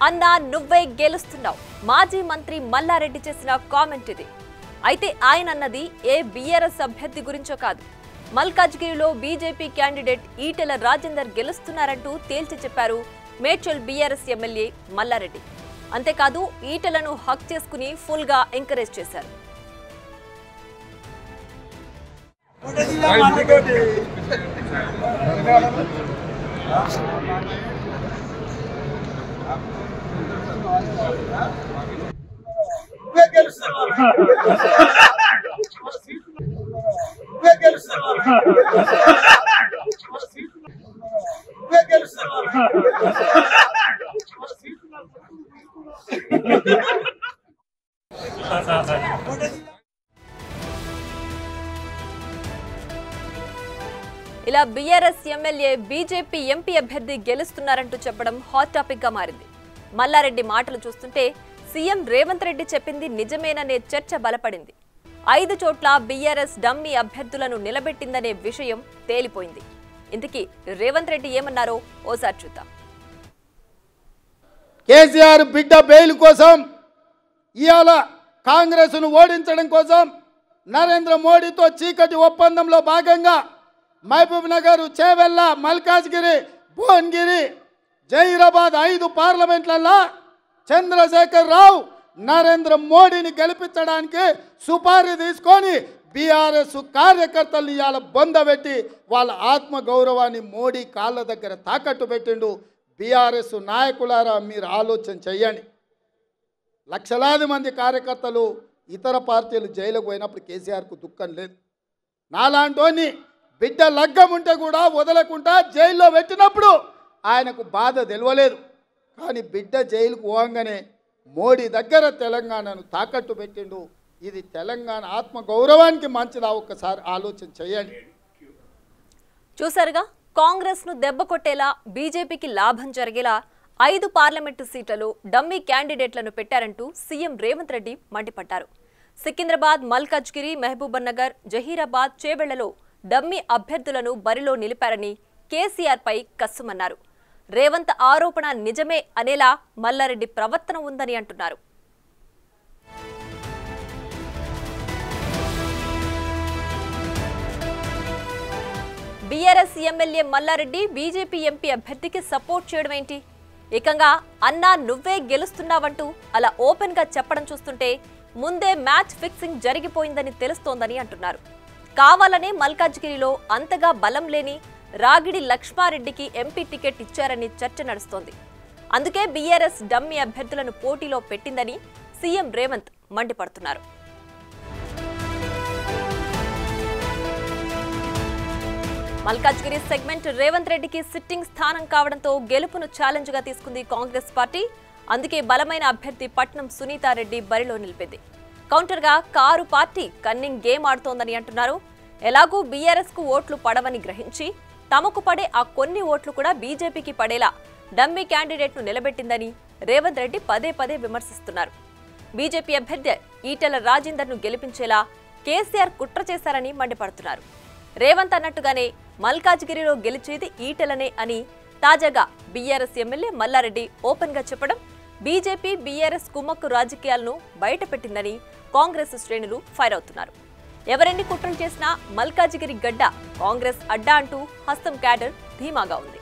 అన్నా నువ్వే గెలుస్తున్నావు మాజీ మంత్రి మల్లారెడ్డి చేసిన కామెంట్ ఇది. అయితే ఆయన అన్నది ఏ బీఆర్ఎస్ అభ్యర్థి గురించో కాదు. మల్కాజ్గిరిలో బీజేపీ క్యాండిడేట్ ఈటెల రాజేందర్ గెలుస్తున్నారంటూ తేల్చి చెప్పారు మేడ్చల్ బీఆర్ఎస్ ఎమ్మెల్యే మల్లారెడ్డి. అంతేకాదు ఈటెలను హక్ చేసుకుని ఫుల్ గా ఎంకరేజ్ చేశారు. ఇలా బీఆర్ఎస్ ఎమ్మెల్యే బీజేపీ ఎంపీ అభ్యర్థి గెలుస్తున్నారంటూ చెప్పడం హాట్ టాపిక్ గా మారింది. మల్లారెడ్డి మాటలు చూస్తుంటే సీఎం రేవంత్ రెడ్డి చెప్పింది నిజమేననే చర్చ బలపడింది. 5 చోట్ల బీఆర్ఎస్ డమ్మీ అభ్యర్థులను నిలబెట్టిందనే విషయం తేలిపోయింది. ఇంతకీ రేవంత్ రెడ్డి ఏమన్నారో ఓసారి చూద్దాం. కేసీఆర్ బిడ్డ బెయిల్ కోసం ఇవాళ కాంగ్రెస్ను ఓడించడం కోసం నరేంద్ర మోడీతో చీకటి ఒప్పందంలో భాగంగా మహబూబ్ నగర్, చేవెళ్ళ, మల్కాజ్గిరి, భువనగిరి, జహీరాబాద్ 5 పార్లమెంట్లలో చంద్రశేఖర్ రావు నరేంద్ర మోడీని గెలిపించడానికి సుపారీ తీసుకొని బీఆర్ఎస్ కార్యకర్తలు ఇవాళ బొందబెట్టి వాళ్ళ ఆత్మ గౌరవాన్ని మోడీ కాళ్ళ దగ్గర తాకట్టు పెట్టిండు. బీఆర్ఎస్ నాయకులారా మీరు ఆలోచన చెయ్యండి. లక్షలాది మంది కార్యకర్తలు ఇతర పార్టీలు జైలుకు పోయినప్పుడు కేసీఆర్కు దుఃఖం లేదు. నాలాంటోని బిడ్డ లగ్గం ఉంటే కూడా వదలకుండా జైల్లో పెట్టినప్పుడు ఆయనకు బాధ తెలియలేదు. కానీ బిడ్డ జైలుకు పోగానే మోడీ దగ్గర తెలంగాణను తాకట్టు పెట్టిండు. ఇది తెలంగాణ ఆత్మ గౌరవానికి మంచిదా? ఒక్కసారి ఆలోచన చేయండి. చూసారుగా, కాంగ్రెస్ ను దెబ్బ కొట్టేలా బీజేపీకి లాభం జరిగేలా 5 పార్లమెంటు సీట్లలో డమ్మీ క్యాండిడేట్లను పెట్టారంటూ సీఎం రేవంత్ రెడ్డి మండిపడ్డారు. సికింద్రాబాద్, మల్కాజ్గిరి, మహబూబ్ నగర్, జహీరాబాద్, చేవెళ్లలో డమ్మీ అభ్యర్థులను బరిలో నిలిపారని కేసీఆర్ పై కస్సుమన్నారు. రేవంత్ ఆరోపణ నిజమే అనేలా మల్లారెడ్డి ప్రవర్తన ఉందని అంటున్నారు. BRS MLA Mallareddy BJP MP అభ్యర్థికి సపోర్ట్ చేయడం ఏంటి? ఏకంగా అన్నా నువ్వే గెలుస్తున్నావంటూ అలా ఓపెన్ గా చెప్పడం చూస్తుంటే ముందే మ్యాచ్ ఫిక్సింగ్ జరిగిపోయిందని తెలుస్తోందని అంటున్నారు. కావాలనే మల్కాజ్గిరిలో అంతగా బలం లేని రాగిడి లక్ష్మారెడ్డికి ఎంపీ టికెట్ ఇచ్చారని చర్చ నడుస్తోంది. అందుకే బీఆర్ఎస్ డమ్మీ అభ్యర్థులను పోటీలో పెట్టిందని సీఎం రేవంత్ మండిపడుతున్నారు. మల్కాజ్గిరి సెగ్మెంట్ రేవంత్ రెడ్డికి సిట్టింగ్ స్థానం కావడంతో గెలుపును ఛాలెంజ్ గా తీసుకుంది కాంగ్రెస్ పార్టీ. అందుకే బలమైన అభ్యర్థి పట్నం సునీతారెడ్డి బరిలో నిలిపింది. కౌంటర్ గా కారు పార్టీ కన్నింగ్ గేమ్ ఆడుతోందని అంటున్నారు. ఎలాగూ బీఆర్ఎస్ కు ఓట్లు పడవని గ్రహించి తమకు పడే ఆ కొన్ని ఓట్లు కూడా బీజేపీకి పడేలా డమ్మీ క్యాండిడేట్ ను నిలబెట్టిందని రేవంత్ రెడ్డి పదే పదే విమర్శిస్తున్నారు. బీజేపీ అభ్యర్థి ఈటెల రాజేందర్ ను గెలిపించేలా కేసీఆర్ కుట్ర చేశారని మండిపడుతున్నారు. రేవంత్ అన్నట్టుగానే మల్కాజ్గిరిలో గెలిచేది ఈటెలనే అని తాజాగా బీఆర్ఎస్ ఎమ్మెల్యే మల్లారెడ్డి ఓపెన్ గా చెప్పడం బీజేపీ బీఆర్ఎస్ కుమ్మక్కు రాజకీయాలను బయటపెట్టిందని కాంగ్రెస్ శ్రేణులు ఫైర్ అవుతున్నారు. ఎవరెన్ని కుట్రలు చేసినా మల్కాజ్గిరి గడ్డ కాంగ్రెస్ అడ్డా అంటూ హస్తం క్యాడర్ ధీమాగా ఉంది.